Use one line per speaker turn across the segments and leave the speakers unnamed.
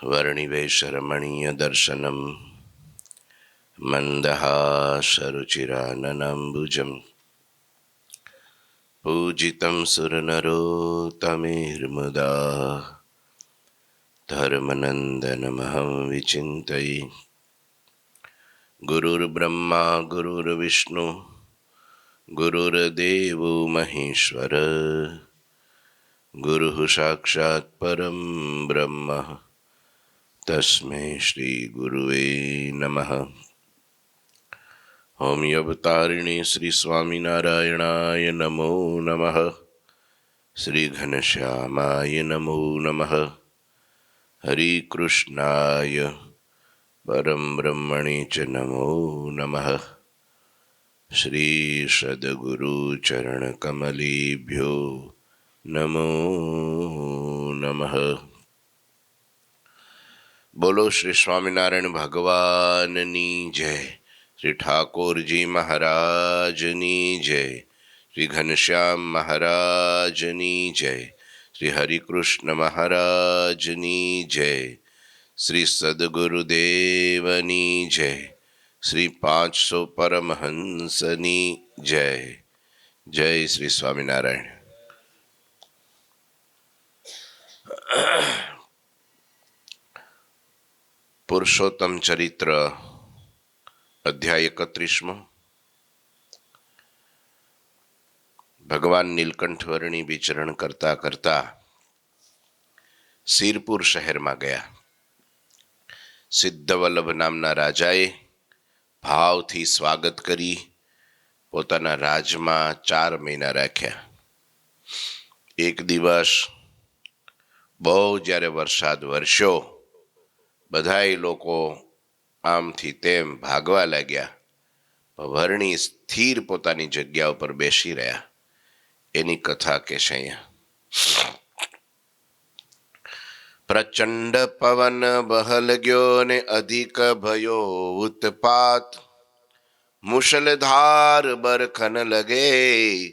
वर्णिवेशरमणीयदर्शनं मन्दहासरुचिराननाम्बुजं पूजितं सुरनरोत्तमेर्मुदा धर्मनन्दनमहं विचिन्तये। गुरुर्ब्रह्मा गुरुर्विष्णु गुरुर्देवो महेश्वर गुरुः साक्षात् परं ब्रह्म तस्मै श्री गुरुवे नमः। ओम अवतारिणे श्री स्वामिनारायणाय नमो नमः। श्री घनश्यामाय नमो नमः। हरि कृष्णाय परम ब्रह्मणे च नमो नमः। श्री सद्गुरु चरण कमलेभ्यो नमो नमः। बोलो श्री स्वामिनारायण भगवाननी जय। श्री ठाकुर जी महाराजनी जय। श्री घनश्याम महाराजनी जय। श्री हरि कृष्ण महाराजनी जय। श्री सद्गुरुदेवनी जय। श्री 500 परमहंसनी जय। जय श्री स्वामिनारायण। पुरुषोत्तम चरित्र अध्याय 31। भगवान नीलकंठ वर्णी विचरण करता करता सिरपुर शहर में गया। सिद्धवल्लभ नामना राजाए भावथी स्वागत करी पोताना राजमा 4 महीना राख्या। एक दिवस बहु ज्यारे वरसाद वरस्यो, बधाई लोको आमथी तेम भागवा लाग्या। वर्णी स्थिर पोतानी जग्या पर बेसी रह्या। एनी कथा कहेशे अहींया। प्रचंड पवन बहल गयो ने अधिक भयो उत्पात। मुसलधार बरखन लगे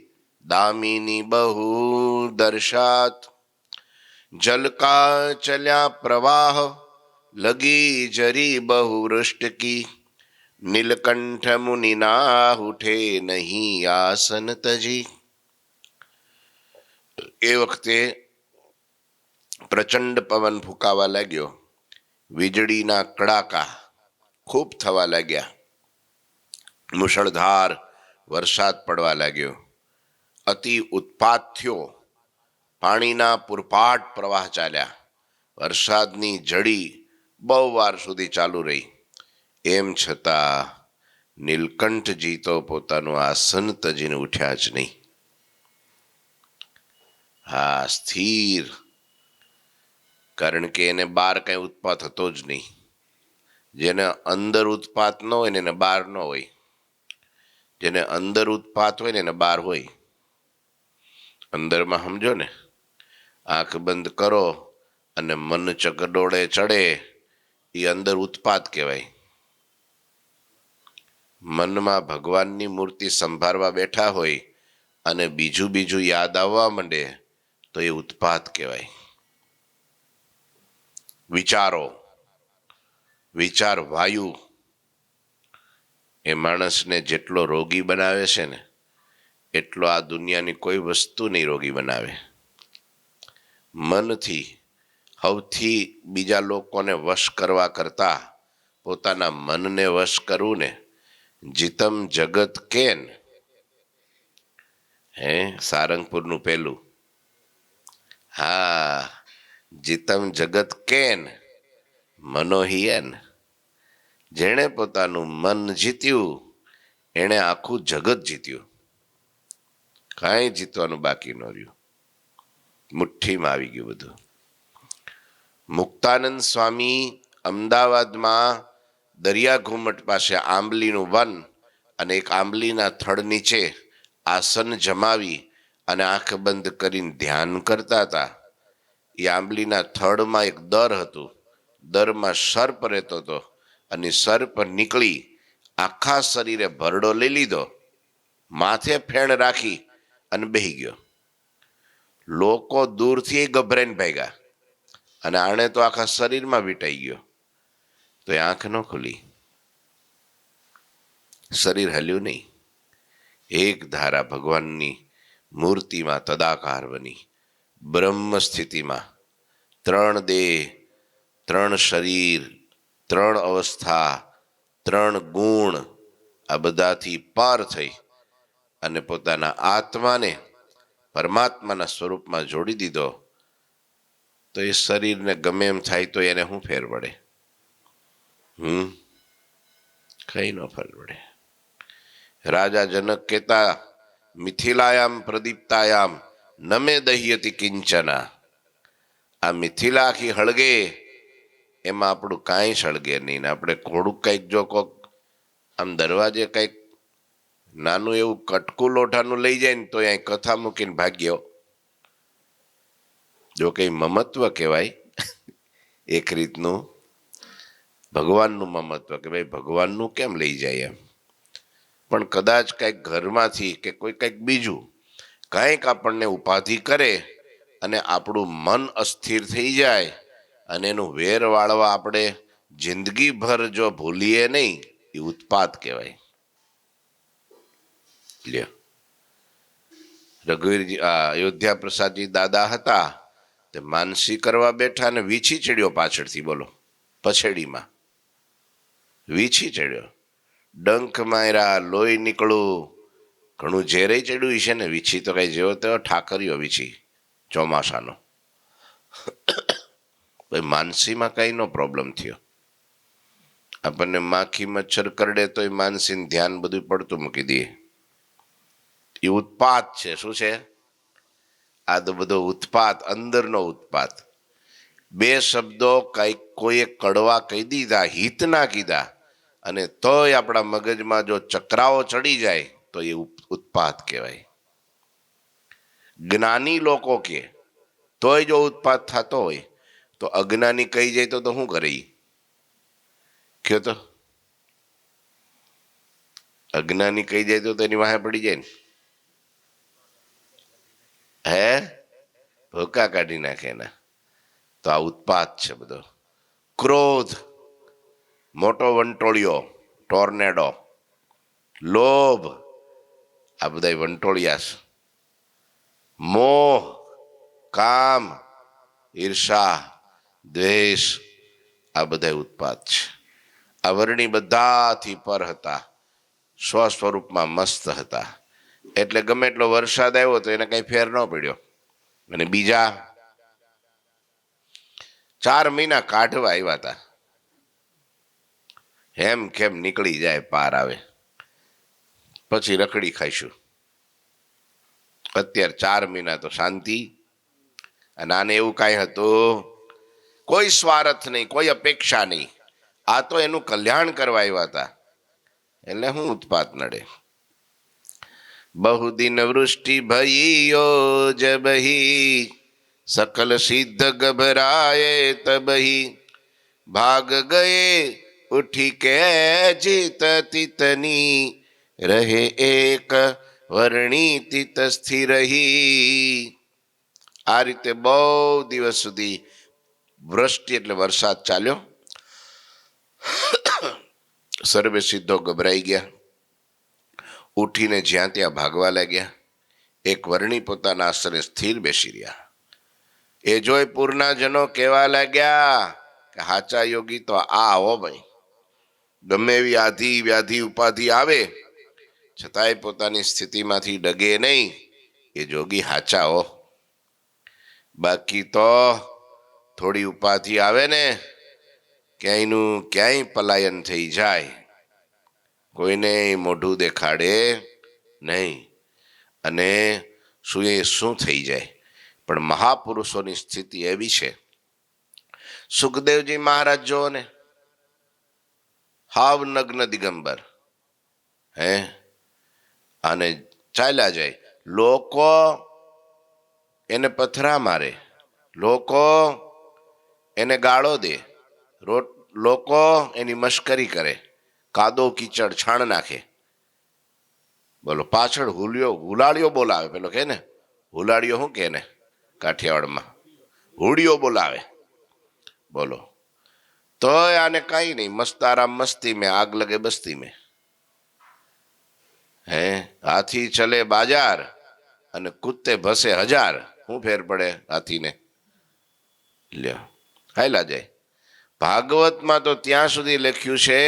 दामिनी बहु दर्शात। जल का चल्या प्रवाह लगी जरी बहु वृष्ट की। नीलकंठ मुनि ना उठे नहीं आसन तजी। ए वखते प्रचंड पवन फूंकावा लाग्यो। वीजळीना कड़ाका खूब थवा लाग्या। मुसळधार वरसाद पड़वा लाग्यो। अति उत्पात थयो। पाणीना पूरपाट प्रवाह चाल्या। वरसादनी जड़ी बहु वार सुधी चालू रही। एम छता नीलकंठजी तो पोतानुं आसन तजीने उठ्या ज नहीं। हाँ, स्थिर, कारण के एने बार कई उत्पात हतो ज नहीं। जेने अंदर उत्पात न होय ने बार न होय। जेने अंदर उत्पात होय ने बार होय। अंदर में समझो ने, आंख बंद करो अने मन चकडोळे चढ़े, ये अंदर उत्पात कहेवाय। मन में भगवान नी मूर्ति संभारवा बैठा होय अने बीजू बीजू याद आववा मंडे तो ये उत्पात कहेवाय। विचारो, विचार वायु ए माणस ने जेटलो रोगी बनावे छे ने एटलो आ दुनिया नी कोई वस्तु नहीं रोगी बनावे। मन थी हवथी बीजा लोकोने वश करवा करता पोताना मन ने वश करू ने जीतम जगत केन। हे सारंगपुर नु पेलू। हाँ, जीतम जगत केन मनो ही एन। जेने पोतानु मन जीत्यु एने आखू जगत जीत्यु। काई जीतवानु बाकी न रह्यु। मुठ्ठी में आवी गयुं बधुं। मुक्तानंद स्वामी अमदावाद में दरिया घूमट पासे आंबलीनु वन अने एक आंबलीना थड़ नीचे आसन जमावी अने आंख बंद करीने ध्यान करता था। ये आंबलीना थड़ में एक दर हतुं। दर में सर्प रहतो तो अने सर्प निकली आखा शरीरे भरडो लई लीधो, माथे फेण राखी अने बेही गयो। लोको दूरथी गभराईने भाग्या। અને આણે તો આખા શરીરમાં વીંટાઈ ગયો, તો એ આંખ ન ખુલી, શરીર હલ્યું નહીં, એક ધારા ભગવાનની મૂર્તિમાં તદાકાર બની બ્રહ્મ સ્થિતિમાં 3 દેહ, 3 શરીર, 3 અવસ્થા, 3 ગુણ આ બધાથી પાર થઈ અને પોતાના આત્માને પરમાત્માના સ્વરૂપમાં જોડી દીધો. તો એ શરીરને ગમે એમ થાય તો એને શું ફેર પડે? કઈ ન ફેર પડે. રાજા જનક કહેતા, મિથિલાયામ પ્રદીપ્તાયામ નમે દહ્યતિ કિંચના. આ મિથિલા આખી હળગે, એમાં આપણું કાંઈ સળગે નહીં. ને આપણે થોડુંક કંઈક જો કોક આમ દરવાજે કંઈક નાનું એવું કટકું લોઢાનું લઈ જાય ને તો અહીં કથા મૂકીને ભાગ્યો. જો કંઈ મમત્વ કહેવાય એક રીતનું, ભગવાનનું મમત્વ કે ભાઈ ભગવાનનું કેમ લઈ જાય એમ. પણ કદાચ કંઈક ઘરમાંથી કે કોઈ કંઈક બીજું કંઈક આપણને ઉપાધિ કરે અને આપણું મન અસ્થિર થઈ જાય અને એનું વેર વાળવા આપણે જિંદગીભર જો ભૂલીએ નહીં, એ ઉત્પાત કહેવાય. રઘુવીરજી અયોધ્યા પ્રસાદજી દાદા હતા, તે માનસી કરવા બેઠા ને વીછી ચડ્યો પાછળથી, બોલો, પછેડીમાં વીછી ચડ્યો, ડંખ માર્યા, લોહી નીકળું, ઘણું ઝેરે ચડ્યું છે ને. વીછી તો કઈ જેવો તેવો ઠાકર્યો વીછી ચોમાસાનો. માનસીમાં કઈ નો પ્રોબ્લેમ થયો. આપણને માખી મચ્છર કરડે તો એ માનસીને ધ્યાન બધું પડતું મૂકી દે. એ ઉત્પાત છે. શું છે આ? તો બધો ઉત્પાત, અંદરનો ઉત્પાત. 2 શબ્દો કઈક કોઈએ કડવા કહી દીધા, હિત ના કીધા, અને તોય આપણા મગજમાં જો ચક્રાઓ ચડી જાય તો એ ઉત્પાત કહેવાય. જ્ઞાની લોકો કે તોય જો ઉત્પાત થતો હોય તો અજ્ઞાની કહી જાય તો શું કરે? કયો તો અજ્ઞાની કહી જાય તો એની વાહે પડી જાય ને, હે ભૂકા કાઢી નાખે ને. તો આ ઉત્પાત છે બધો. ક્રોધ, મોટો વંટોળિયો, ટોર્નેડો. લોભ, આ બધા વંટોળિયા છે. મોહ, કામ, ઈર્ષા, દ્વેષ, આ બધા ઉત્પાત છે. આ વર્ણી બધાથી પર હતા, સ્વ સ્વરૂપમાં મસ્ત હતા. એટલે ગમે એટલો વરસાદ આવ્યો તો એને કઈ ફેર ન પડ્યો. અને બીજા 4 મહિના કાઢવા આવ્યા હતા, હેમ ખેમ નીકળી જાય, પાર આવે, પછી રખડી ખાઈશું. અત્યારે 4 મહિના તો શાંતિ. અને આને એવું કાંઈ હતું, કોઈ સ્વાર્થ નહીં, કોઈ અપેક્ષા નહીં. આ તો એનું કલ્યાણ કરવા આવ્યા હતા. એટલે હું ઉત્પાત નડે. બહુદિન વૃષ્ટિ ભઈયો જબહી, સકલ સિદ્ધ ગભરાએ તબહી, ભાગ ગયે ઉઠી કે જીત તિતની, રહે એક વર્ણી તિત સ્થિરહી. આ રીતે બહુ દિવસ સુધી વૃષ્ટિ એટલે વરસાદ ચાલ્યો. સર્વે સિદ્ધો ગભરાઈ ગયા, ઉઠીને જ્યાં ત્યાં ભાગવા લાગ્યા. એક વર્ણી પોતાના આસને સ્થિર બેસી રહ્યા. એ જોઈ પૂરના જનો કહેવા લાગ્યા કે હાચા યોગી તો આ હો ભાઈ. ગમે એવી આધિ વ્યાધિ ઉપાધિ આવે છતાંય પોતાની સ્થિતિમાંથી ડગે નહીં. એ જોગી હાચા હો. બાકી તો થોડી ઉપાધિ આવે ને ક્યાંયનું ક્યાંય પલાયન થઈ જાય, કોઈને મોઢું દેખાડે નહીં, અને શું થઈ જાય. પણ મહાપુરુષોની સ્થિતિ એવી છે. સુખદેવજી મહારાજ જો ને, હાવ નગ્ન દિગંબર, હે, અને ચાલ્યા જાય. લોકો એને પથરા મારે, લોકો એને ગાળો દે, લોકો એની મશ્કરી કરે, કાદો કીચડ છાણ નાખે. બોલો, પાછળ હુલાળીઓ બોલાવે. પેલો કે ને હુલાળીઓ, શું કે ને કાઠિયાવાડમાં હુડિયો બોલાવે. બોલો. તો આને કઈ નહીં, મસ્ત આરામ મસ્તી में, आग लगे बस्ती में. હે હાથી ચલે બાજાર અને કુત્તે ભસે હજાર. શું ફેર પડે હાથીને? લ્યો, હાયલા જાય. ભાગવતમાં તો ત્યાં સુધી લખ્યું છે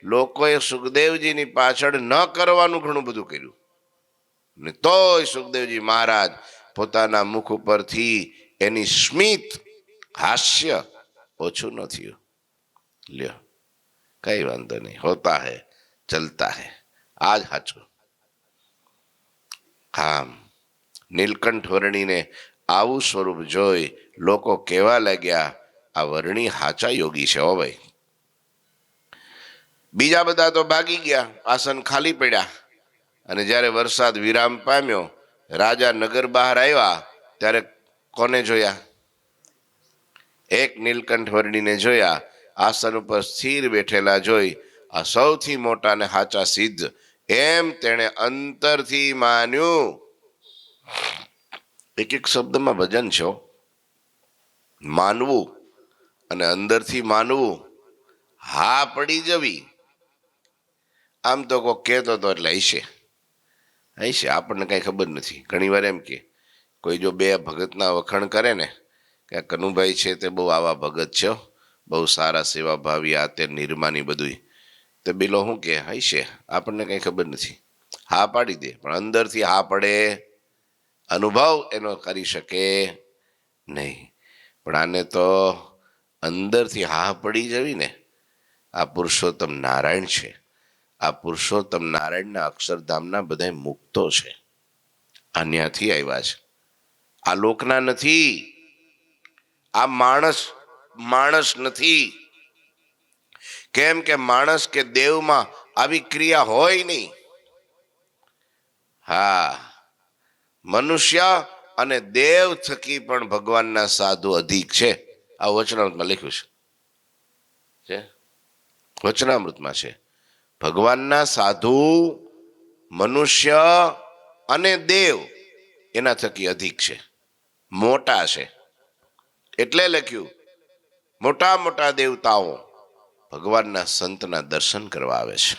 લોકોએ સુખદેવજીની પાછળ ન કરવાનું ઘણું બધું કર્યું ને તોય સુખદેવજી મહારાજ પોતાના મુખ ઉપરથી એની સ્મિત હાસ્ય ઓછું ન થયું. લ્યો, કઈ વાંધો નહીં, હોતા હે ચલતા હે. આજ સાચું. હા, નીલકંઠ વર્ણીને આવું સ્વરૂપ જોઈ લોકો કહેવા લાગ્યા આ વર્ણી હાચા યોગી છે. હો ભાઈ. બીજા બધા તો ભાગી ગયા, આસન ખાલી પડ્યા. અને જ્યારે વરસાદ વિરામ પામ્યો, રાજા નગર બહાર આવ્યા ત્યારે કોને જોયા? એક નીલકંઠ વર્ણીને જોયા. આસન ઉપર સ્થિર બેઠેલા જોઈ આ સૌથી મોટા ને હાચા સિદ્ધ એમ તેણે અંતરથી માન્યું. એક એક શબ્દમાં ભજન છે. માનવું અને અંદરથી માનવું, હા પડી જવી. આમ તો કોઈ કહેતો હતો એટલે હશે, આપણને કઈ ખબર નથી. ઘણી વાર એમ કે કોઈ જો બે ભગતના વખાણ કરે ને કે કનુભાઈ છે તે બહુ આવા ભગત છે, બહુ સારા સેવાભાવી, આ તે નિર્માની બધું, તો પેલો શું કે હશે, આપણને કઈ ખબર નથી. હા પાડી દે, પણ અંદરથી હા પડે, અનુભવ એનો કરી શકે નહીં. પણ આને તો અંદરથી હા પડી જવી ને. આ પુરુષોત્તમ નારાયણ છે. આ પુરુષોત્તમ નારાયણના અક્ષરધામના બધા મુક્તો છે. આ ન્યાથી આવ્યા છે, આ લોકના નથી. આ માણસ નથી. કેમ કે માણસ કે દેવમાં આવી ક્રિયા હોય નહીં. હા, મનુષ્ય અને દેવ થકી પણ ભગવાનના સાધુ અધિક છે. આ વચનામૃતમાં લખ્યું છે. વચનામૃતમાં છે ભગવાનના સાધુ મનુષ્ય અને દેવ એના થકી અધિક છે, મોટા છે. એટલે લખ્યું મોટા મોટા દેવતાઓ ભગવાનના સંતના દર્શન કરવા આવે છે.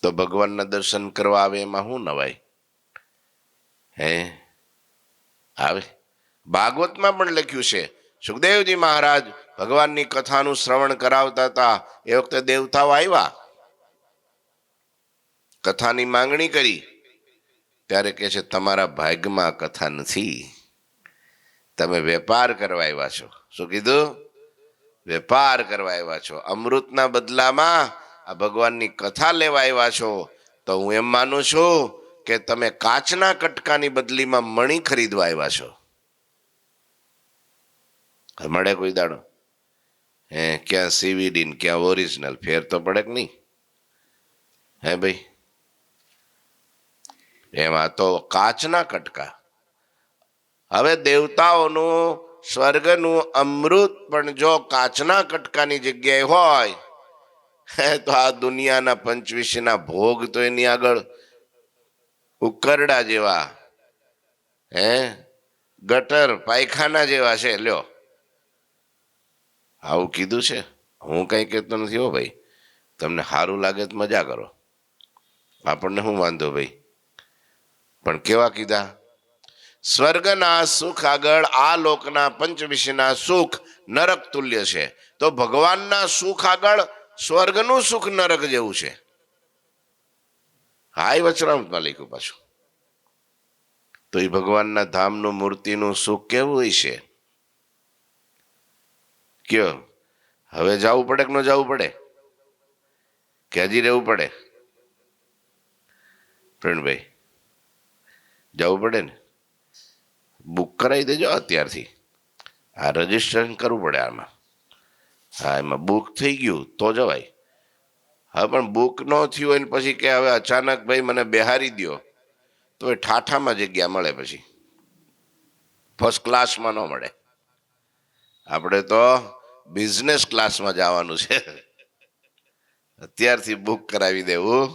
તો ભગવાનના દર્શન કરવા આવે એમાં શું નવાય? હે આવે. ભાગવતમાં પણ લખ્યું છે સુખદેવજી મહારાજ ભગવાનની કથાનું શ્રવણ કરાવતા હતા. એ વખતે દેવતાઓ આવ્યા, કથાની માંગણી કરી. ત્યારે કે છે તમારા ભાગ્યમાં કથા નથી, તમે વેપાર કરવા આવ્યા છો. શું કીધું? વેપાર કરવા આવ્યા છો. અમૃતના બદલામાં આ ભગવાનની કથા લેવા આવ્યા છો. તો હું એમ માનું છું કે તમે કાચના કટકાની બદલીમાં મણી ખરીદવા આવ્યા છો. મળે કોઈ દાડો? ક્યાં સીવીડી ને ક્યાં ઓરિજિનલ, ફેર તો પડે કે નહીં? હે ભાઈ, એમાં તો કાચના કટકા. હવે દેવતાઓનું સ્વર્ગનું અમૃત પણ જો કાચના કટકાની જગ્યાએ હોય તો આ દુનિયાના પંચવિષના ભોગ તો એની આગળ ઉકરડા જેવા, ગટર પાયખાના જેવા છે. લ્યો, આવું કીધું છે. હું કઈ કહેતો નથી. હો ભાઈ, તમને સારું લાગે તો મજા કરો, આપણને શું વાંધો ભાઈ. પણ કેવા કીધા? સ્વર્ગના સુખ આગળ આ લોકના પંચવિષના સુખ નરક તુલ્ય છે. તો ભગવાનના સુખ આગળ સ્વર્ગનું સુખ નરક જેવું છે. હાય વચનામૃતમાં લખ્યું પાછું. તો એ ભગવાનના ધામનું મૂર્તિનું સુખ કેવું હોય છે? કયો, હવે જવું પડે કે ન જવું પડે? કે હજી રહેવું પડે? પ્રવીણભાઈ, જવું પડે ને? બુક કરાવી દેજો અત્યારથી. આ રજીસ્ટ્રેશન કરવું પડે આમાં. હા, એમાં બુક થઈ ગયું તો જવાય. હા, પણ બુક ન થયું હોય ને પછી કે હવે અચાનક ભાઈ મને બેહારી દો, તો એ ઠાઠામાં જગ્યા મળે, પછી ફર્સ્ટ ક્લાસમાં ન મળે. આપણે તો બિઝનેસ ક્લાસમાં જવાનું છે. અત્યારથી બુક કરાવી દેવું.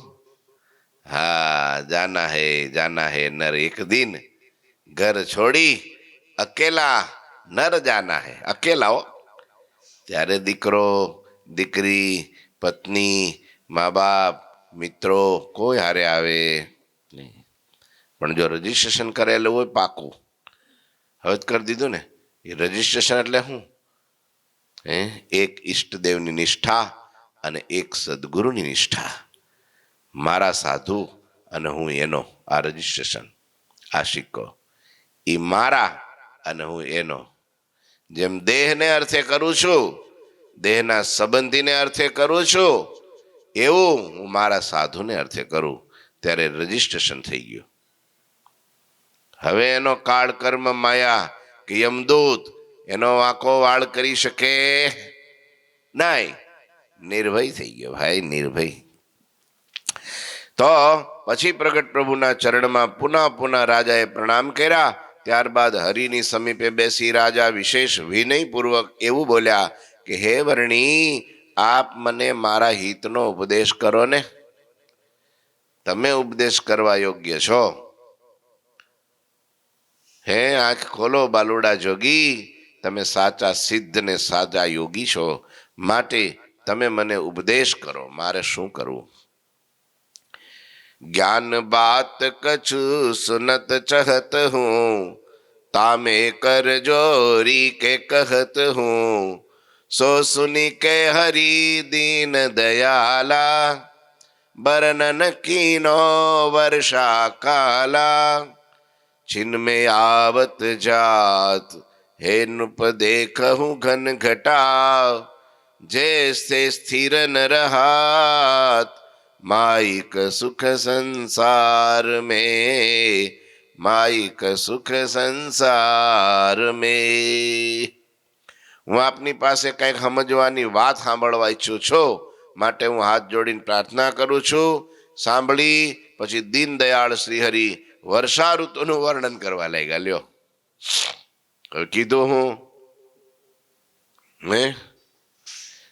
હા, જાના હે નર એક દિન ઘર છોડી અકેલા નર જાના હે, અકેલા હો. ત્યારે દીકરો દીકરી પત્ની મા બાપ મિત્રો કોઈ હારે આવે નહીં. પણ જો રજીસ્ટ્રેશન કરેલું હોય પાકું, હવે જ કરી દીધું ને, એ રજીસ્ટ્રેશન એટલે શું? એક ઈષ્ટદેવની નિષ્ઠા અને એક સદગુરુની નિષ્ઠા. મારા સાધુ અને હું એનો, આ રજીસ્ટ્રેશન, આ સિક્કો એ મારા અને હું એનો. જેમ દેહને અર્થે કરું છું, દેહના સંબંધીને અર્થે કરું છું, એવું હું મારા સાધુને અર્થે કરું. ત્યારે રજીસ્ટ્રેશન થઈ ગયું. હવે એનો કાળ કર્મ માયા કે યમદૂત એનો વાંકો વાળ કરી શકે નહીં. નિર્ભય થઈ ગયો ભાઈ, નિર્ભય. તો પછી પ્રગટ પ્રભુના ચરણમાં પુનઃ પુનઃ રાજાએ પ્રણામ કર્યા. ત્યારબાદ હરિની સમીપે બેસી રાજા વિશેષ વિનયપૂર્વક એવું બોલ્યા કે હે વર્ણી, આપ મને મારા હિતનો ઉપદેશ કરો ને. તમે ઉપદેશ કરવા યોગ્ય છો. હે આંખ ખોલો બાલુડા જોગી, તમે સાચા સિદ્ધ ને સાચા યોગી છો, માટે તમે મને ઉપદેશ કરો. મારે શું કરવું? ज्ञान बात कछु सुनत चहत हूँ, तामे कर जोरी के कहत हूँ, सो सुनी के हरि दीन दयाला, बरनन कीनो वर्षा काला, छिन्में आवत जात हे नुप देखहूँ घन घटा, जैसे स्थिर न रहात माइक सुख संसार में, माइक सुख संसार में. હું આપની પાસે કંઈક સમજવાની વાત સાંભળવા ઈચ્છું છું, માટે હું હાથ જોડીને પ્રાર્થના કરું છું. સાંભળી પછી દીનદયાળ શ્રીહરિ વર્ષા ઋતુનું વર્ણન કરવા લાગ્યા. લ્યો, કીધું હું મેં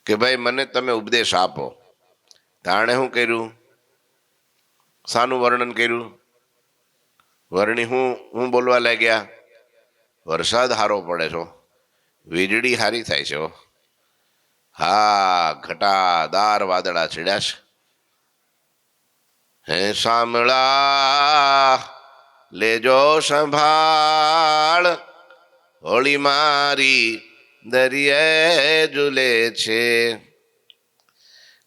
કે ભાઈ મને તમે ઉપદેશ આપો. તાણે શું કર્યું? શાનું વર્ણન કર્યું? વર્ણી હું બોલવા લાગ્યા? વરસાદ હારો પડે છો, વીજળી હારી થાય છે. હા, ઘટાદાર વાદળા ચડ્યા છે. હે સાંભળા લેજો સંભાળ, હોળી મારી દરિયે ઝૂલે છે.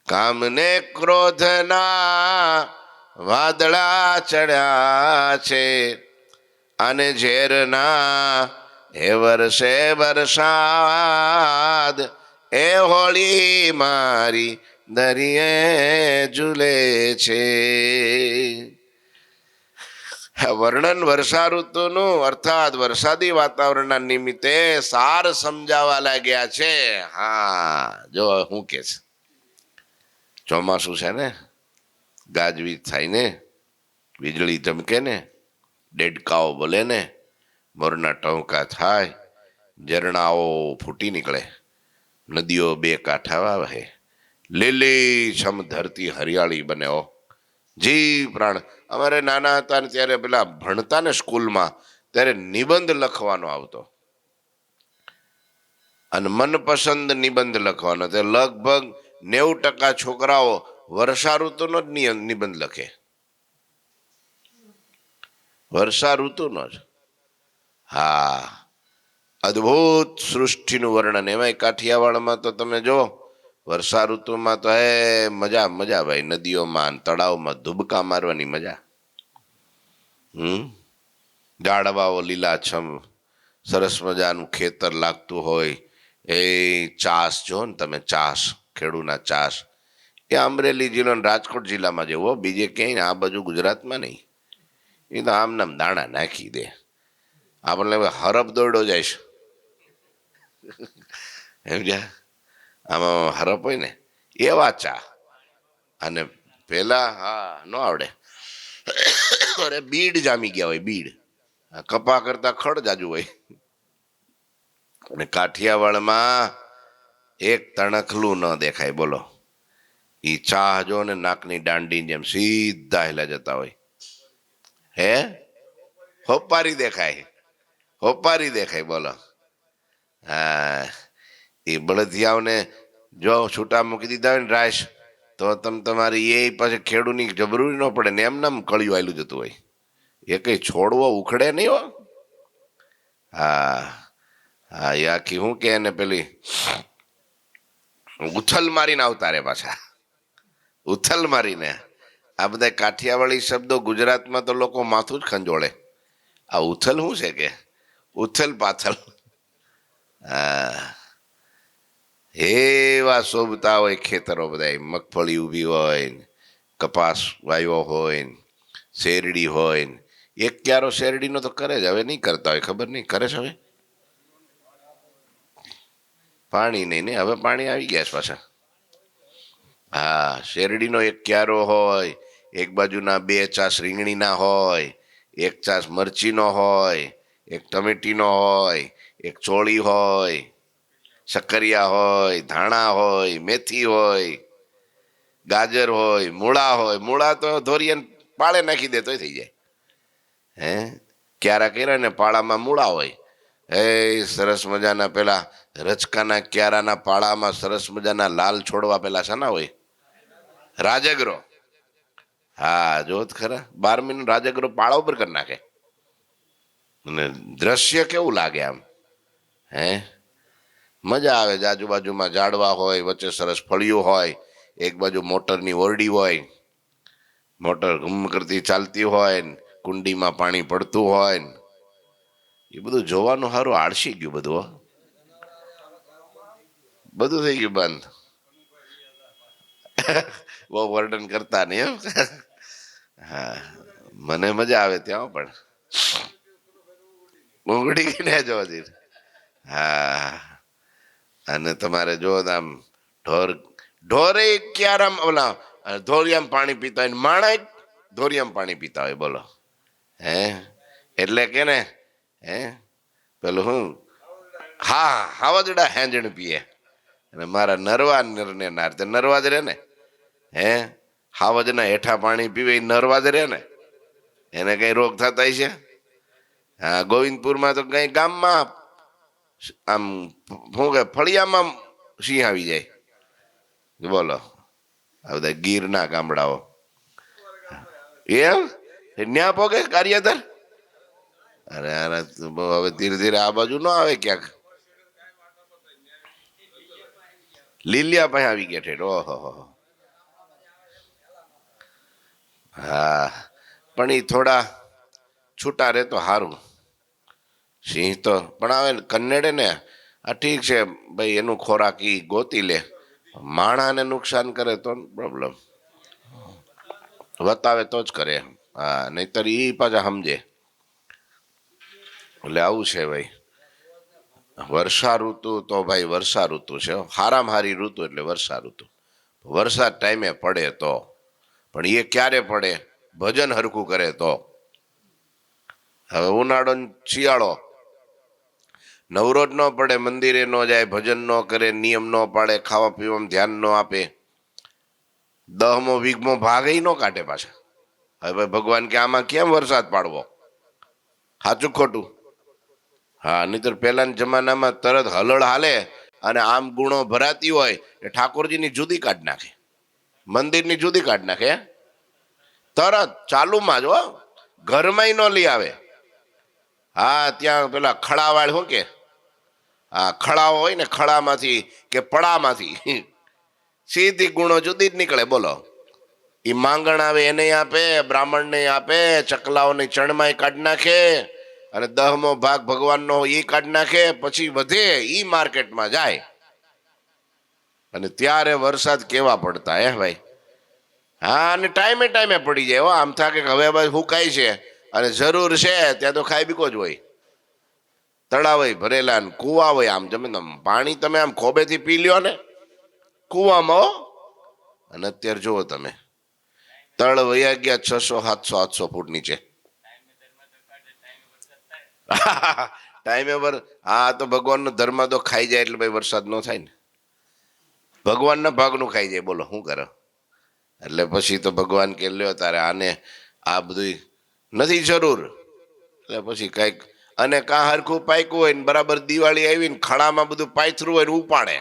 કામને ક્રોધના વાદળા ચડ્યા છે, અને ઝેરના એ વર્ષે વરસાદ, એ હોળી મારી દરિયે ઝૂલે છે. વર્ણન વર્ષા ઋતુનું અર્થાત વરસાદી વાતાવરણના નિમિત્તે સાર સમજાવવા લાગ્યા છે. હા, જો હું કે છે, ચોમાસું છે ને, ગાજવીજ થાય ને, વીજળી ચમકે ને, દેડકાઓ બોલે ને, મોરના ટહુકા થાય, ઝરણાઓ ફૂટી નીકળે, નદીઓ બે કાંઠા વહે, લીલી છમ ધરતી હરિયાળી બને. હો જી પ્રાણ. અમારે નાના હતા ને ત્યારે પેલા ભણતા ને સ્કૂલમાં, ત્યારે નિબંધ લખવાનો આવતો, અને મનપસંદ નિબંધ લખવાનો. તે લગભગ 90% છોકરાઓ વર્ષા ઋતુનો જ નિબંધ લખે, વર્ષા ઋતુનો જ. હા, અદ્ભુત સૃષ્ટિનું વર્ણન. એમાંય કાઠિયાવાડમાં તો તમે જો વર્ષા ઋતુમાં તો મજા મજા ભાઈ. નદીઓમાં તળાવમાં ધુબકા મારવાની મજા. ઝાડવાઓ લીલાછમ, સરસ મજાનું ખેતર લાગતું હોય. એ ચાસ જો ને તમે, ચાસ, ખેડૂના ચાસ, એ અમરેલી જિલ્લો ને રાજકોટ જિલ્લામાં જેવો, બીજે ક્યાંય આ બાજુ ગુજરાતમાં નહીં. એ તો આમ નામ દાણા નાખી દે. આપણને હરફ દોડો જાય છે એમ જ્યાં આમાં હરફ હોય ને એવા ચા. અને પેલા હા ન આવડે, અરે બીડ જામી ગયા હોય, બીડ. કપા કરતા ખડ જાજુ હોય. અને કાઠિયાવાડમાં એક તણખલું ન દેખાય. બોલો, ઈ ચા જો ને નાકની દાંડી જેમ સીધા હેલા જતા હોય. હે હોપારી દેખાય, હોપારી દેખાય. બોલો, હા, એ બળદિયાઓને જો છૂટા મૂકી દીધા હોય ને રાશ, તો તમારી એ પછી ખેડૂની જબરૂરી ન પડે ને એમને કળિયું આયલું જતું હોય. એ કઈ છોડવો ઉખડે નહીં હો. હા હા, એ આખી શું કે ને પેલી ઉથલ મારીને આવતા રે પાછા, ઉથલ મારીને. આ બધા કાઠિયાવાડી શબ્દો ગુજરાતમાં તો લોકો માથું જ ખંજોળે. આ ઉથલ શું છે કે ઉથલ પાથલ. હા, એવા શોભતા હોય ખેતરો બધા, મગફળી ઊભી હોય ને, કપાસ વાવ્યો હોય ને, શેરડી હોય ને. એક ક્યારો શેરડીનો તો કરે જ, હવે નહીં કરતા હોય, ખબર નહીં કરે છે હવે. પાણી નહીં ને હવે પાણી આવી ગયા છે પાછા. હા, શેરડીનો એક ક્યારો હોય, એક બાજુના 2 ચાસ રીંગણીના હોય, 1 ચાસ મરચીનો હોય, એક ટમેટીનો હોય, એક ચોળી હોય, શક્કરિયા હોય, ધાણા હોય, મેથી હોય, ગાજર હોય, મૂળા હોય. મૂળા તો ધોરિયાને પાળે નાખી દે તોય થઈ જાય. હે, ક્યારા કર્યા ને પાળામાં મૂળા હોય. એ સરસ મજાના પેલા રચકાના ક્યારાના પાળામાં સરસ મજાના લાલ છોડવા પેલા શાના હોય? રાજગરો. હા, જોત ખરા 12મીનો રાજગરો પાળા ઉપર કરી નાખે અને દ્રશ્ય કેવું લાગે આમ. હે, મજા આવે. આજુબાજુમાં ઝાડવા હોય, વચ્ચે સરસ ફળિયું હોય, એક બાજુ મોટરની ઓરડી હોય, મોટર ઘૂમ કરતી ચાલતી હોય ને, કુંડીમાં પાણી પડતું હોય ને. એ બધું જોવાનું સારું આળસી ગયું બધું હો. બધું થઈ ગયું બંધ. બહુ વર્ણન કરતા નહીં એમ. હા, મને મજા આવે ત્યાં પણ ઉંગડી ગઈને જોવા. હા, અને તમારે જો આમ ઢોરે ક્યારામ ઓલા ધોરિયામ પાણી પીતા હોય, માણા ધોરિયામ પાણી પીતા હોય. બોલો હે, એટલે કે ને હે પેલું હું, હા હાવજડા હેંજણ પીએ. અને મારા નરવા નરને નાર તે નરવા જ રે ને. હે, હાવજના હેઠા પાણી પીવે નરવા જ રે ને. એને કઈ રોગ થતા છે? હા, ગોવિંદપુરમાં તો કઈ ગામમાં આમ શું કે ફળિયામાં સિંહ આવી જાય. બોલો, આ બધા ગીરના ગામડાઓ એમ ન્યા પોગે કાર્યધર. અરે હવે ધીરે ધીરે આ બાજુ ન આવે ક્યાંક. લીલિયા પાસે આવી ગયા ઠેઠ. ઓહો. હા, પણ એ થોડા છૂટા રે તો સારું. સિંહ તો પણ આવે કન્નેડે ને. આ ઠીક છે ભાઈ, એનું ખોરાક ઈ ગોતી લે. માણાને નુકસાન કરે તો પ્રોબ્લેમ. વતાવે તો જ કરે. હા, નહીતર ઈ પાછા સમજે. એટલે આવું છે ભાઈ. વર્ષા ઋતુ તો ભાઈ વર્ષા ઋતુ છે, હારામાં હારી ઋતુ એટલે વર્ષા ઋતુ. વરસાદ ટાઈમે પડે તો. પણ એ ક્યારે પડે? ભજન હરખું કરે તો. હવે ઉનાળો શિયાળો નવરો જ ન પડે, મંદિરે ન જાય, ભજન ન કરે, નિયમ ન પાડે, ખાવા પીવામાં ધ્યાન ન આપે, 10મો 20મો ભાગ ન કાઢે પાછા. હવે ભગવાન કે આમાં કેમ વરસાદ પાડવો? સાચું ખોટું? હા, નહીતર પેલાના જમાનામાં તરત હલળ હાલે અને આમ ગુણો ભરાતી હોય એ ઠાકોરજીની જુદી કાઢી નાખે, મંદિરની જુદી કાઢી નાખે. તરત ચાલુમાં જ હો, ઘરમાં ન લઈ આવે. હા, ત્યાં પેલા ખડાવાળ શું કે, હા ખડાઓ હોય ને, ખડામાંથી કે પડામાંથી સીધી ગુણો જુદી જ નીકળે. બોલો, એ માંગણ આવે એને આપે, બ્રાહ્મણને આપે, ચકલાઓની ચણમાય કાઢી નાખે, અને 10મો ભાગ ભગવાનનો એ કાઢી નાખે. પછી વધે ઈ માર્કેટમાં જાય. અને ત્યારે વરસાદ કેવા પડતા હે ભાઈ. હા, અને ટાઈમે ટાઈમે પડી જાય. આમ થાય કે હવે હુકાય છે અને જરૂર છે ત્યાં તો ખાઈ બીકો જ હોય. તળાવ હોય ભરેલા ને કુવા હોય. આમ જમીન પાણી તમે આમ ખોબેથી પી લ્યો ને કુવામાં. અને અત્યારે જુઓ તમે, તળ વયા ગયા 600 700 800 ફૂટ નીચે. ટાઈમે હા, તો ભગવાનનો ધર્મ તો ખાઈ જાય એટલે ભાઈ વરસાદ ન થાય ને. ભગવાનના ભાગનું ખાઈ જાય. બોલો શું કરો? એટલે પછી તો ભગવાન કે લ્યો તારે આને આ બધું નથી જરૂર. એટલે પછી કઈક અને કાં હરખું પાક્યું હોય ને બરાબર દિવાળી આવી ને ખડામાં બધું પાથરું હોય ને ઉપાડે,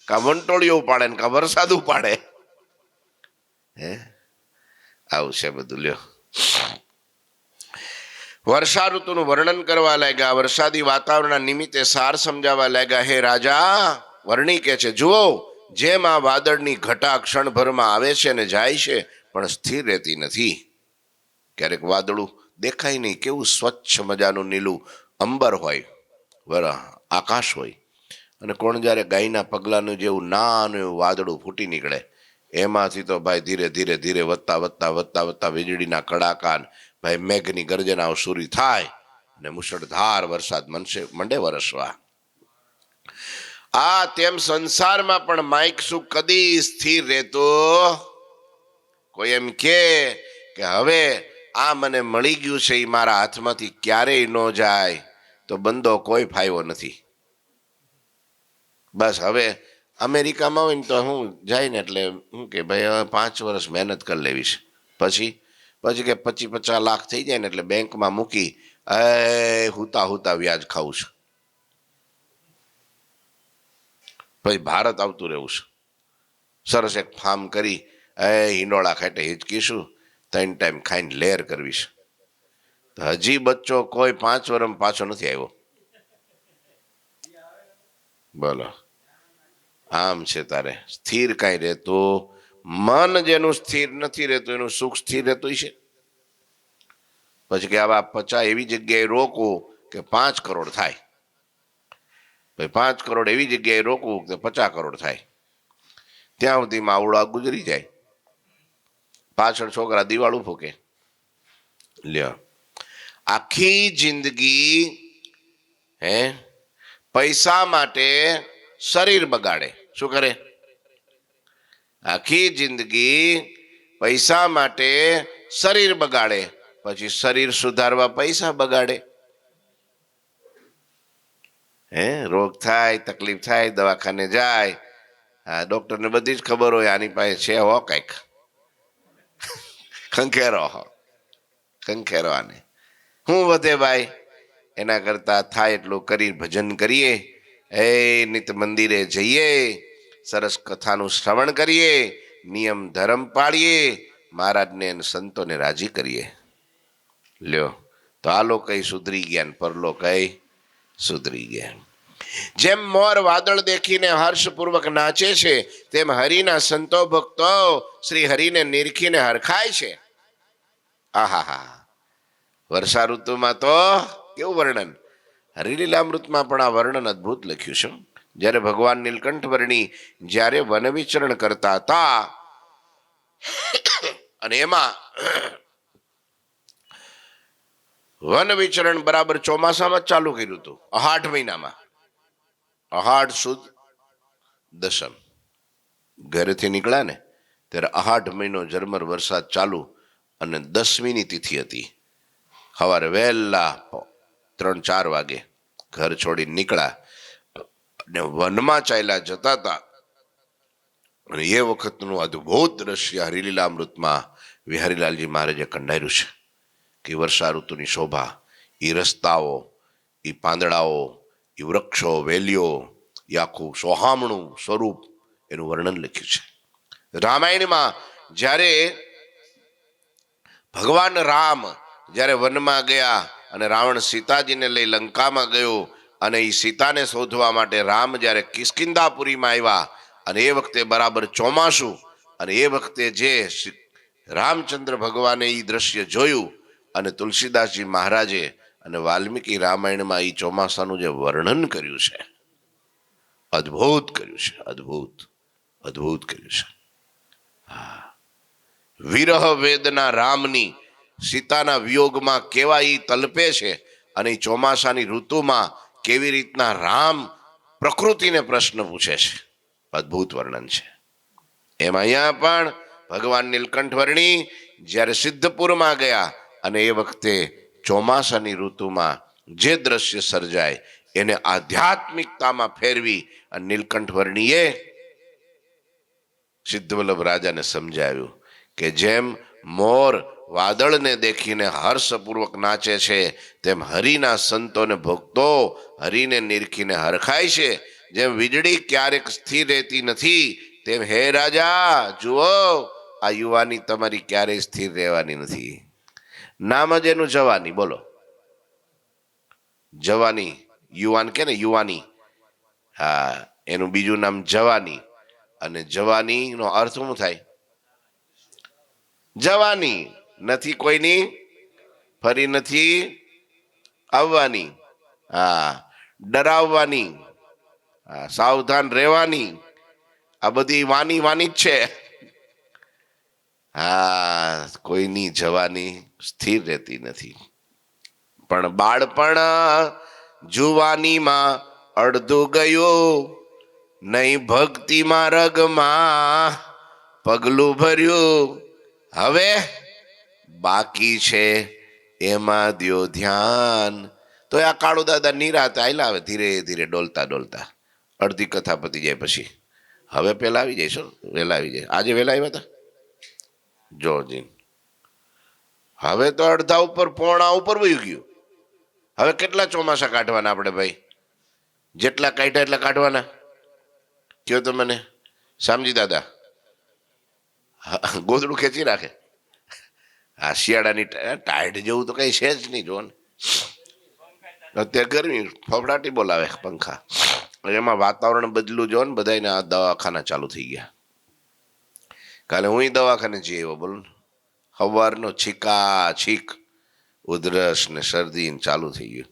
કાં વંટોળીઓ ઉપાડે ને કાં વરસાદ ઉપાડે. હે આવું છે બધું. લ્યો, વર્ષા ઋતુનું વર્ણન કરવા લાગ્યા, વરસાદી વાતાવરણના નિમિત્તે સાર સમજાવવા લાગ્યા. હે રાજા, વર્ણી કે છે, જુઓ જેમ આ વાદળની ઘટા ક્ષણભરમાં આવે છે અને જાય છે પણ સ્થિર રહેતી નથી. ક્યારેક વાદળું દેખાય નહીં, કેવું સ્વચ્છ મજાનું નીલું અંબર હોય, આકાશ હોય, અને કોણ જ્યારે ગાયના પગલાનું જેવું નાનું એવું વાદળું ફૂટી નીકળે, એમાંથી તો ભાઈ ધીરે ધીરે ધીરે વધતા વધતા વધતા વધતા વીજળીના કડાકા, ભાઈ મેઘની ગર્જનાઓ શરૂ થાય અને મુશળધાર વરસાદ મંડે વરસવા. આ તેમ સંસારમાં પણ માઇક શું કદી સ્થિર રહેતો? કોઈ એમ કે હવે આ મને મળી ગયું છે, એ મારા હાથમાંથી ક્યારેય ન જાય, તો બંધો કોઈ ફાયવો નથી. બસ હવે અમેરિકામાં હોય ને તો હું જાય ને એટલે હું કે ભાઈ હવે 5 વર્ષ મહેનત કરી લેવી છે, પછી કે 25-50 લાખ થઈ જાય ને એટલે બેંકમાં મૂકી હુતા હુતા વ્યાજ ખાવું છે. પછી ભારત આવતું રહેવું છે, સરસ એક ફાર્મ કરી હિંડોળા ખાટે હિચકીશું, 3 ટાઈમ ખાઈને લેર કરવી છે. હજી બચ્ચો કોઈ 5 વર્ષમાં પાછો નથી આવ્યો. બોલો, આમ છે તારે સ્થિર કાંઈ રહેતું? મન જેનું સ્થિર નથી રહેતું એનું સુખ સ્થિર રહેતું છે. પછી કે આવા 50 એવી જગ્યાએ રોકવું કે 5 કરોડ થાય, ભાઈ 5 કરોડ એવી જગ્યાએ રોકવું કે 50 કરોડ થાય. ત્યાં સુધીમાં આવડા ગુજરી જાય, પાછળ છોકરા દિવાળું ફૂકે. લ્યો, આખી જિંદગી પૈસા માટે શરીર બગાડે. શું કરે? આખી જિંદગી પૈસા માટે શરીર બગાડે, પછી શરીર સુધારવા પૈસા બગાડે. રોગ થાય, તકલીફ થાય, દવાખાને જાય, હા ડોક્ટરને બધી જ ખબર હોય આની પાસે છે હો કંઈક, ખંખેરો આને શું વધે ભાઈ? એના કરતા થાય એટલું કરી ભજન કરીએ, નિત મંદિરે જઈએ, સરસ કથાનું શ્રવણ કરીએ, નિયમ ધર્મ પાળીએ, મહારાજને સંતોને રાજી કરીએ. લ્યો, તો આ લોકો સુધરી ગયા, પરલોક સુધરી ગયા. જેમ મોર વાદળ દેખીને હર્ષપૂર્વક નાચે છે, તેમ હરિના સંતો ભક્તો શ્રી હરિને નિરખીને હરખાય છે. આહા, વર્ષા ઋતુમાં તો કેવું વર્ણન! હરિલીલામૃતમાં પણ આ વર્ણન અદ્ભુત લખ્યું છે. જ્યારે ભગવાન નીલકંઠ વર્ણી જ્યારે વન વિચરણ કરતા હતા, અને એમાં વન વિચરણ બરાબર ચોમાસામાં ચાલુ કર્યું હતું, અહાઢ મહિનામાં, અહાઢ સુદ દસમ ઘરેથી નીકળ્યા ને ત્યારે અહાઢ મહિનો ઝરમર વરસાદ ચાલુ, અને 10મીની તિથિ હતી. સવારે વહેલા 3-4 વાગે ઘર છોડીને નીકળ્યા અને વનમાં ચાલ્યા જતા હતા. અને એ વખતનું અદ્ભુત દ્રશ્ય હરિલીલામૃતમાં વિહારીલાલજી મહારાજે કંડાર્યું છે કે વર્ષા ઋતુની શોભા, એ રસ્તાઓ, એ પાંદડાઓ, એ વૃક્ષો, વેલીઓ, એ આખું સોહામણું સ્વરૂપ એનું વર્ણન લખ્યું છે. રામાયણમાં જ્યારે ભગવાન રામ જ્યારે વનમાં ગયા અને રાવણ સીતાજીને લઈ લંકામાં ગયો, અને એ સીતાને શોધવા માટે રામ જ્યારે કિષ્કિંધાપુરીમાં આવ્યા, અને એ વખતે બરાબર ચોમાસું, અને એ વખતે જે રામચંદ્ર ભગવાને એ દ્રશ્ય જોયું, અને તુલસીદાસજી મહારાજે અને વાલ્મીકી રામાયણમાં એ ચોમાસાનું જે વર્ણન કર્યું છે, અદ્ભુત કર્યું છે, અદ્ભુત કર્યું છે. વિરહ વેદના રામની સીતાના વિયોગમાં કેવા ઈ તલપે છે, અને ચોમાસાની ઋતુમાં કેવી રીતના રામ પ્રકૃતિને પ્રશ્ન પૂછે છે, અદ્ભુત વર્ણન છે. એમ અહીંયા પણ ભગવાન નીલકંઠ વર્ણી જ્યારે સિદ્ધપુરમાં ગયા, અને એ વખતે ચોમાસાની ઋતુમાં જે દ્રશ્ય સર્જાય એને આધ્યાત્મિકતામાં ફેરવી અને નીલકંઠ વર્ણીએ સિદ્ધવલ્લભ રાજાને સમજાવ્યું કે જેમ મોર વાદળને દેખીને હર્ષપૂર્વક નાચે છે, તેમ હરિના સંતોને ભક્તો હરિને નિરખીને હરખાય છે. જેમ વીજળી ક્યારેક સ્થિર રહેતી નથી, તેમ હે રાજા જુઓ, આ યુવાની તમારી ક્યારેય સ્થિર રહેવાની નથી. નામ જ એનું જવાની. બોલો, જવાની. યુવાન કે ને યુવાની, હા, એનું બીજું નામ જવાની. અને જવાની નો અર્થ શું થાય? જવાની નથી કોઈની, ફરી નથી આવવાની, હા, ડરાવવાની, હા, સાવધાન રહેવાની, આ બધી વાની વાની જ છે. હા, કોઈની જવાની સ્થિર રહેતી નથી. પણ બાળપણ જુવાનીમાં અડધું ગયું, નહીં ભક્તિમાં રગમાં પગલું ભર્યું, હવે બાકી છે એમાં દ્યો ધ્યાન. તો આ કાળુ દાદા નિરાતે આયલા, આવે ધીરે ધીરે ડોલતા ડોલતા. અડધી કથા પતી જાય પછી હવે પેલા આવી જાય. શું વેલા આવી જાય? આજે વેલા આવ્યા હતા જોજી. હવે તો અડધા ઉપર પોણા ઉપર વયું ગયું. હવે કેટલા ચોમાસા કાઢવાના આપણે ભાઈ? જેટલા કાઢ્યા એટલા કાઢવાના. કયો તો મને શામજી દાદા. ગોદડું ખેંચી રાખે. આ શિયાળાની ટાઈટ જેવું તો કઈ છે જ નહીં. જો ને અત્યારે ગરમી ફફડાટી બોલાવે પંખા. એમાં વાતાવરણ બદલું જો ને, બધાને આ દવાખાના ચાલુ થઈ ગયા. કાલે હું દવાખાને જઈ આવ્યો. બોલો, સવારનો છીકા છીક, ઉધરસ ને શરદી ચાલુ થઈ ગયું.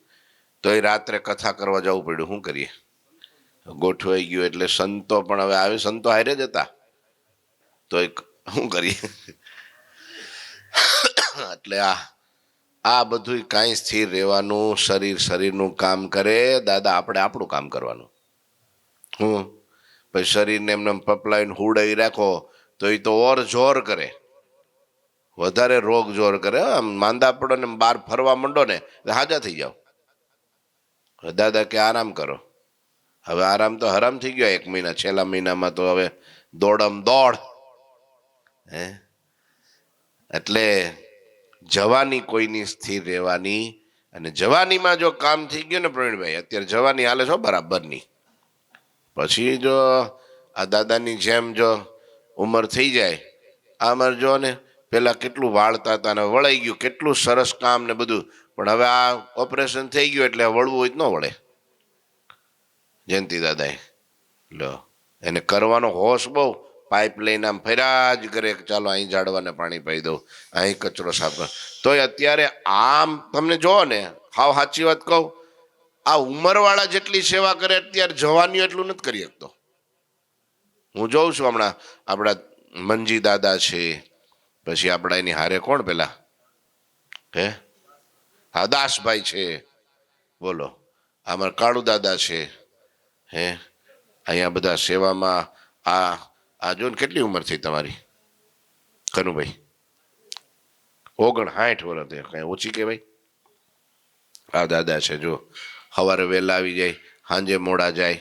તો એ રાત્રે કથા કરવા જવું પડ્યું. શું કરીએ, ગોઠવાઈ ગયું. એટલે સંતો પણ હવે આવે, સંતો હારે જ હતા. તો શું કરીએ? એટલે આ બધું કાંઈ સ્થિર રહેવાનું. શરીર શરીરનું કામ કરે, દાદા આપણે આપણું કામ કરવાનું. પછી શરીરને એમને પપલાઈને હુડાઈ રાખો તો એ તો ઓર જોર કરે, વધારે રોગ જોર કરે. આમ માંદા પડો ને બહાર ફરવા માંડો ને હાજા થઈ જાઓ. દાદા કે આરામ કરો. હવે આરામ તો હરામ થઈ ગયો. 1 મહિના, છેલ્લા મહિનામાં તો હવે દોડમ દોડ. એટલે જવાની કોઈની સ્થિર રહેવાની. અને જવાનીમાં જો કામ થઈ ગયું ને પ્રવીણભાઈ, અત્યારે જવાની હાલે છો બરાબરની. પછી જો આ દાદાની જેમ જો ઉંમર થઈ જાય, આમર જો ને પેલા કેટલું વાળતા હતા ને વળાઈ ગયું, કેટલું સરસ કામ ને બધું. પણ હવે આ ઓપરેશન થઈ ગયું એટલે વળવું હોય તો ન વળે. જયંતિ દાદાએ લો, એને કરવાનો હોશ બહુ. પાઇપ લઈને આમ ફર્યા જ કરે, ચાલો અહીં ઝાડવાને પાણી પાઈ દઉં, અહીં કચરો સાફ કર. તોય અત્યારે આમ તમને જોવો ને, હાવ સાચી વાત કહું, આ ઉંમરવાળા જેટલી સેવા કરે અત્યારે જવાનીઓ એટલું નથી કરી શકતો. હું જોઉં છું હમણાં આપણા મંજી દાદા છે, પછી આપણા એની હારે કોણ પેલા હા દાસભાઈ છે, બોલો અમારા કાળુ દાદા છે. અહીંયા બધા સેવામાં આ જો ને કેટલી ઉંમર થઈ તમારી કનુભાઈ? 59 વર્ષ. કઈ ઓછી કહેવાય? આ દાદા છે જો, સવારે વહેલા આવી જાય, સાંજે મોડા જાય.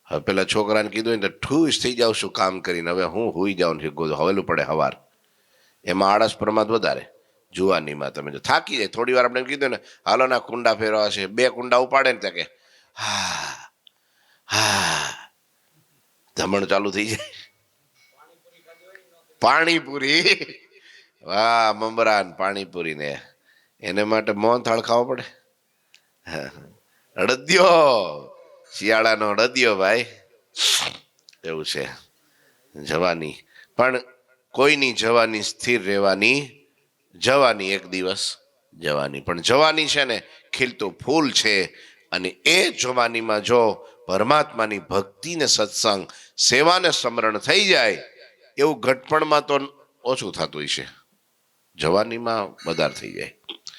હવે પેલા છોકરાને કીધું ને ઠૂસ થઈ જાવ છું કામ કરીને. હવે હું હુઈ જાઉં ને હવેલું પડે સવાર. એમાં આળસ પ્રમાદ વધારે. જુવાનીમાં તમે જો થાકી જાય, થોડી વાર આપણે કીધું ને હાલો ના કુંડા ફેરવા છે, 2 કુંડા ઉપાડે ને ત્યાં કે હા ધમણ ચાલુ થઈ જાય. પાણીપુરી, વાહ મમરાન પાણીપુરી ને એને માટે મોહનથાળ ખાવો પડે. અડદિયો, શિયાળાનો અડદિયો ભાઈ. એવું છે જવાની. પણ કોઈની જવાની સ્થિર રહેવાની. જવાની એક દિવસ જવાની. પણ જવાની છે ને ખીલતું ફૂલ છે. અને એ જવાનીમાં જો પરમાત્માની ભક્તિ ને સત્સંગ, સેવાને સ્મરણ થઈ જાય, એવું ઘટપણમાં તો ઓછું થતું હોય છે, જવાનીમાં વધારે થઈ જાય.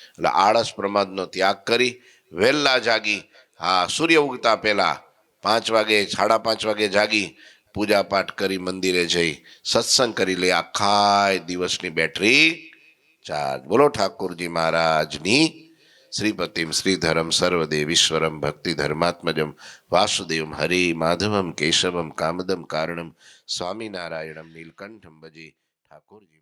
એટલે આળસ પ્રમાદનો ત્યાગ કરી વહેલા જાગી, હા સૂર્ય ઉગતા પહેલા 5 વાગે 5:30 વાગે જાગી, પૂજા પાઠ કરી મંદિરે જઈ સત્સંગ કરી લે, આખા દિવસની બેટરી ચાર્જ. બોલો ઠાકોરજી મહારાજની. શ્રીપતિમ શ્રીધરમ સર્વદેવીશ્વરમ ભક્તિ ધર્માત્મજમ વાસુદેવમ હરે માધવમ કેશવમ કામદમ કારણમ સ્વામિનારાયણમ નીલકંઠમ ભજે. ઠાકોરજી.